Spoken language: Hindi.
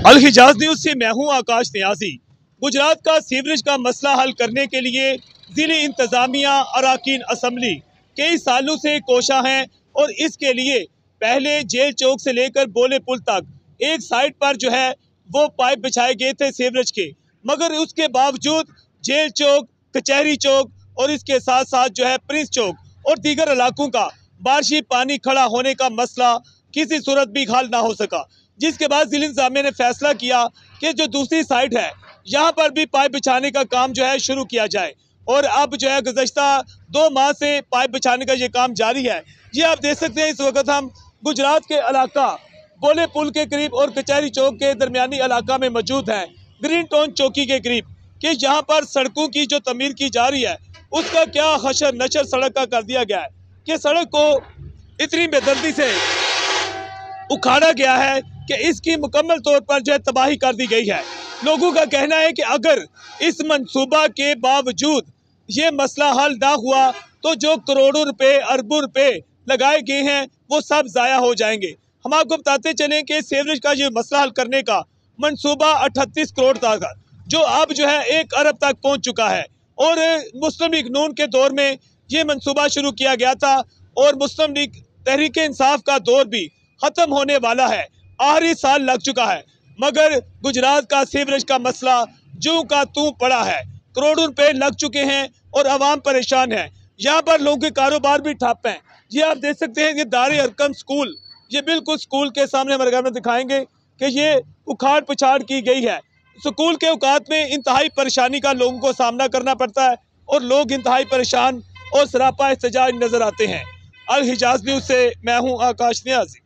अल हिजाज न्यूज़ से मैं हूं आकाश न्याजी। गुजरात का सीवरेज का मसला हल करने के लिए ज़िले इंतज़ामिया अराकीन असम्बली कई सालों से कोशा हैं और इसके लिए पहले जेल चौक से लेकर बोले पुल तक एक साइड पर जो है वो पाइप बिछाए गए थे सीवरेज के, मगर उसके बावजूद जेल चौक, कचहरी चौक और इसके साथ साथ जो है प्रिंस चौक और दीगर इलाकों का बारिशी पानी खड़ा होने का मसला किसी सूरत भी हल ना हो सका। जिसके बाद जिला इंतजामिया ने फैसला किया कि जो दूसरी साइड है यहाँ पर भी पाइप बिछाने का काम जो है शुरू किया जाए और अब जो है गुज़श्ता 2 माह से पाइप बिछाने का ये काम जारी है। ये आप देख सकते हैं, इस वक्त हम गुजरात के इलाका बोले पुल के करीब और कचहरी चौक के दरमियानी इलाका में मौजूद है, ग्रीन टाउन चौकी के करीब, कि यहाँ पर सड़कों की जो तमीर की जा रही है उसका क्या हशर नशर सड़क का कर दिया गया है कि सड़क को इतनी बेदर्दी से उखाड़ा गया है कि इसकी मुकम्मल तौर पर जो है तबाही कर दी गई है। लोगों का कहना है कि अगर इस मंसूबा के बावजूद ये मसला हल ना हुआ तो जो करोड़ों रुपए अरबों रुपए लगाए गए हैं वो सब ज़ाया हो जाएंगे। हम आपको बताते चलें कि सीवरेज का ये मसला हल करने का मंसूबा 38 करोड़ था, जो अब जो है 1 अरब तक पहुँच चुका है और मुस्लिम लीग नून के दौर में ये मंसूबा शुरू किया गया था और मुस्लिम लीग तहरीक इंसाफ का दौर भी ख़त्म होने वाला है, आखिरी साल लग चुका है, मगर गुजरात का सीवरेज का मसला जूं का तूं पड़ा है। करोड़ों रुपए लग चुके हैं और आवाम परेशान है। यहाँ पर लोगों के कारोबार भी ठप हैं। ये आप देख सकते हैं कि दारे अरकम स्कूल, ये बिल्कुल स्कूल के सामने हमारे घर में दिखाएंगे कि ये उखाड़ पुछाड़ की गई है। स्कूल के औकात में इंतहाई परेशानी का लोगों को सामना करना पड़ता है और लोग इंतहाई परेशान और सरापा एहतजाज नजर आते हैं। अल हिजाज न्यूज़ से मैं हूँ आकाश न्याजी।